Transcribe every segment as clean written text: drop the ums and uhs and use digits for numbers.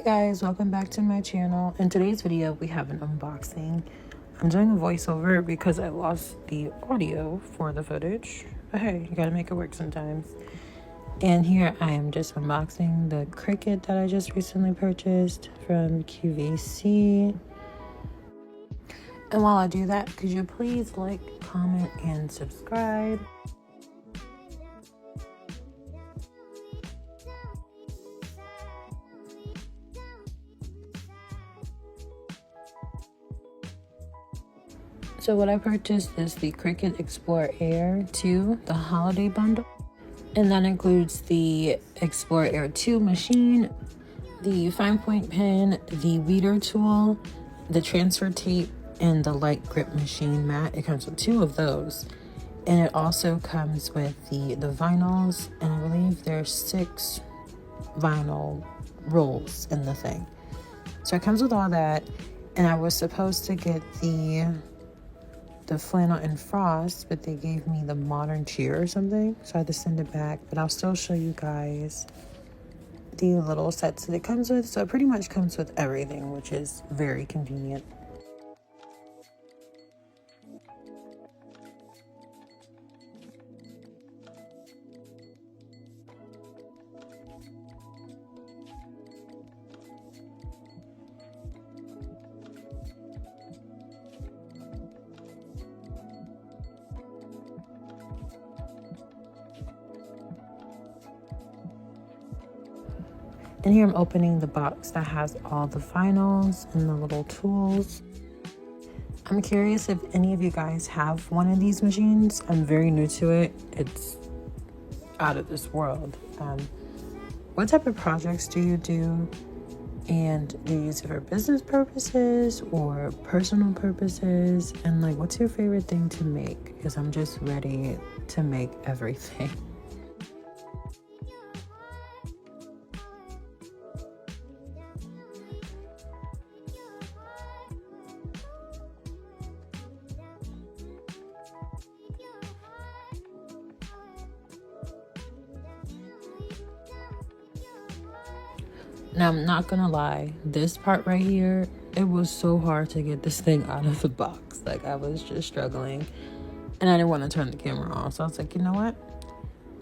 Hey guys, welcome back to my channel. In today's video, we have an unboxing. I'm doing a voiceover because I lost the audio for the footage. But hey, you gotta make it work sometimes. And here I am just unboxing the Cricut that I just recently purchased from QVC. And while I do that, could you please like, comment, and subscribe? So what I purchased is the Cricut Explore Air 2, the holiday bundle. And that includes the Explore Air 2 machine, the fine point pen, the weeder tool, the transfer tape, and the light grip machine mat. It comes with 2 of those. And it also comes with the vinyls, and I believe there's 6 vinyl rolls in the thing. So it comes with all that, and I was supposed to get the flannel and frost, but they gave me the modern cheer or something, so I had to send it back. But I'll still show you guys the little sets that it comes with. So it pretty much comes with everything, which is very convenient. And here I'm opening the box that has all the vinyls and the little tools. I'm curious if any of you guys have one of these machines. I'm very new to it. It's out of this world. What type of projects do you do? And do you use it for business purposes or personal purposes? And like, what's your favorite thing to make? Because I'm just ready to make everything. Now, I'm not gonna lie, this part right here, it was so hard to get this thing out of the box. Like, I was just struggling, and I didn't want to turn the camera off. So I was like, you know what?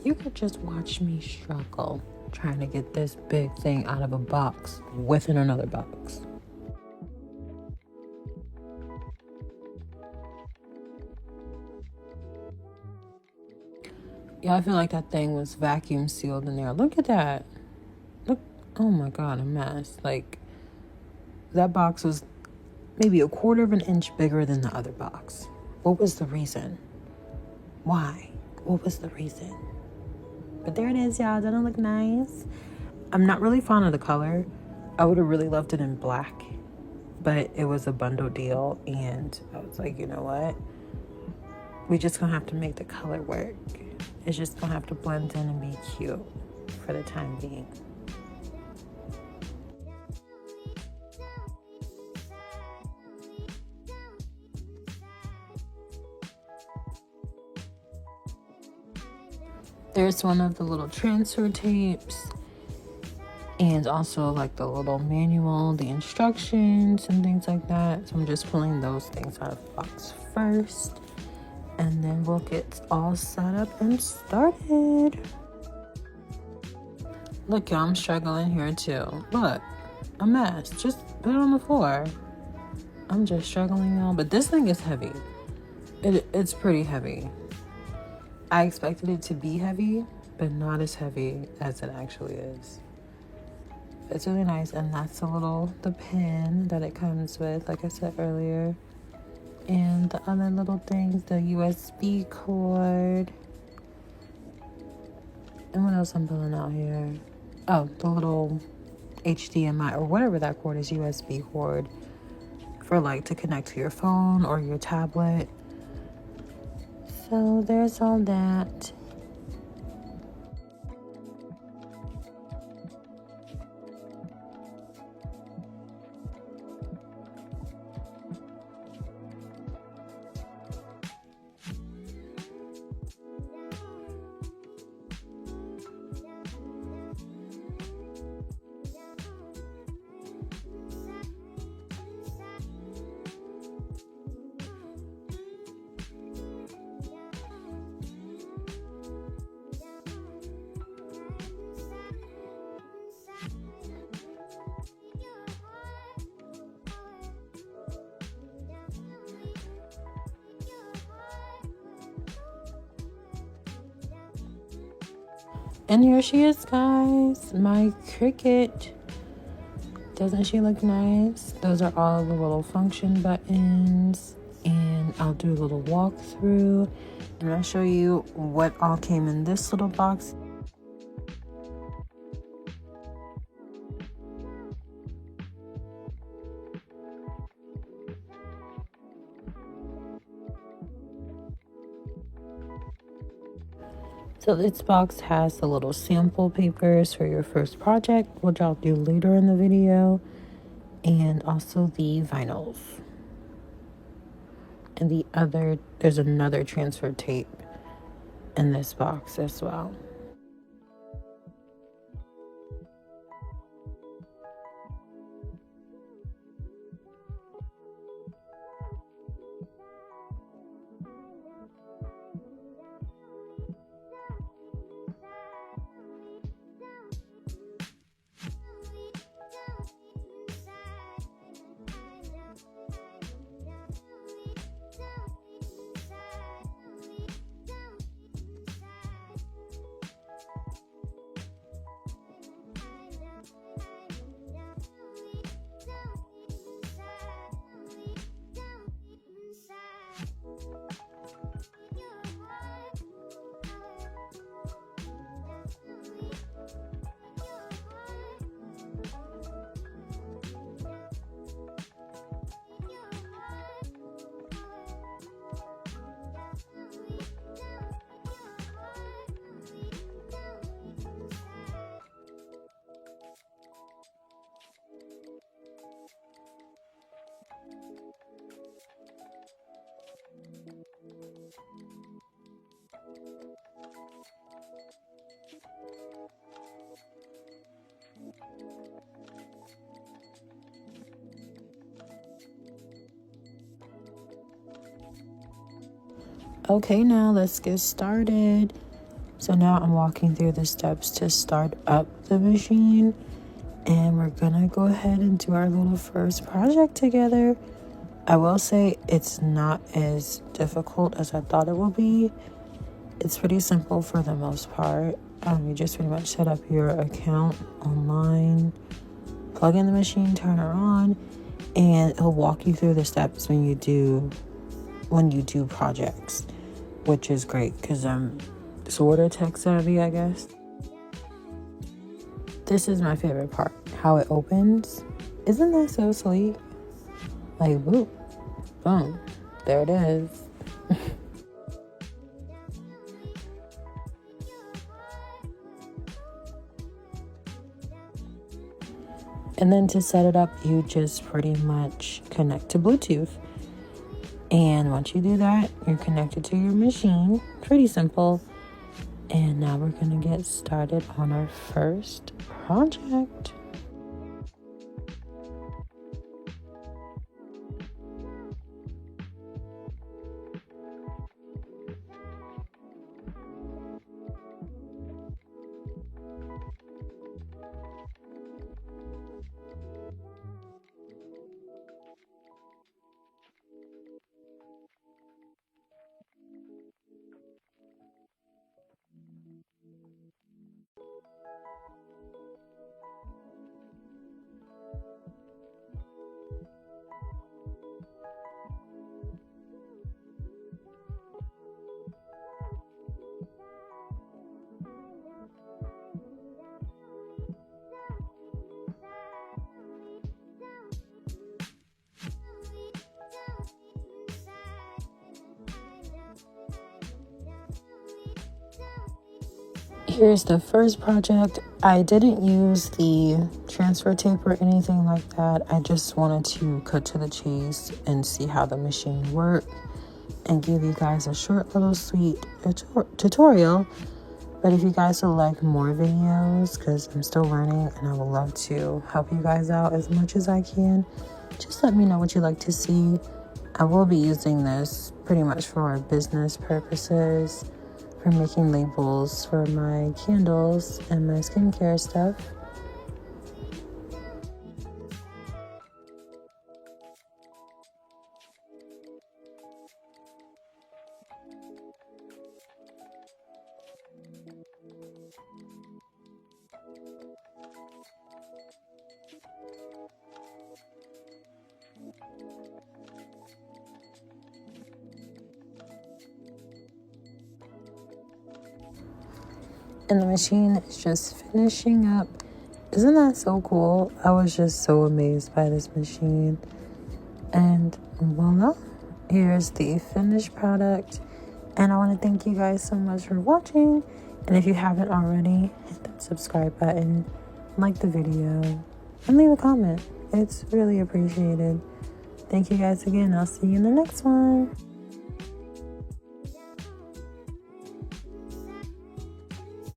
You could just watch me struggle trying to get this big thing out of a box within another box. Yeah, I feel like that thing was vacuum sealed in there. Look at that. Look, oh my God, a mess. Like, that box was maybe a quarter of an inch bigger than the other box. What was the reason? Why? What was the reason? But there it is, y'all. Doesn't it look nice? I'm not really fond of the color. I would have really loved it in black, but it was a bundle deal, and I was like, you know what? We just gonna have to make the color work. It's just gonna have to blend in and be cute for the time being. There's one of the little transfer tapes, and also like the little manual, the instructions and things like that. So I'm just pulling those things out of the box first, and then we'll get all set up and started. Look, y'all, I'm struggling here too. Look, a mess. Just put it on the floor. I'm just struggling, y'all. But this thing is heavy. It's pretty heavy. I expected it to be heavy, but not as heavy as it actually is. It's really nice, and that's the pen that it comes with, like I said earlier. And the other little things, the USB cord. And what else I'm pulling out here? Oh, the little HDMI or whatever that cord is, USB cord for like to connect to your phone or your tablet. So there's all that. And here she is, guys, my Cricut. Doesn't she look nice? Those are all the little function buttons, and I'll do a little walkthrough and I'll show you what all came in this little box. So this box has the little sample papers for your first project, which I'll do later in the video, and also the vinyls. And there's another transfer tape in this box as well. Okay, now let's get started. So now I'm walking through the steps to start up the machine, and we're gonna go ahead and do our little first project together. I will say it's not as difficult as I thought it will be. It's pretty simple for the most part. You just pretty much set up your account online, plug in the machine, turn her on, and it'll walk you through the steps when you do projects, which is great because I'm sort of tech savvy, I guess. This is my favorite part, how it opens. Isn't that so sweet? Like, boop, boom, there it is. And then to set it up, you just pretty much connect to Bluetooth. And once you do that, you're connected to your machine. Pretty simple. And now we're gonna get started on our first project. Here's the first project. I didn't use the transfer tape or anything like that. I just wanted to cut to the chase and see how the machine worked and give you guys a short little sweet tutorial. But if you guys would like more videos, because I'm still learning and I would love to help you guys out as much as I can, just let me know what you'd like to see. I will be using this pretty much for business purposes, for making labels for my candles and my skincare stuff. and the machine is just finishing up. Isn't that so cool? I was just so amazed by this machine. And voila, here's the finished product. And I want to thank you guys so much for watching. And if you haven't already, hit that subscribe button, like the video, and leave a comment. It's really appreciated. Thank you guys again. I'll see you in the next one.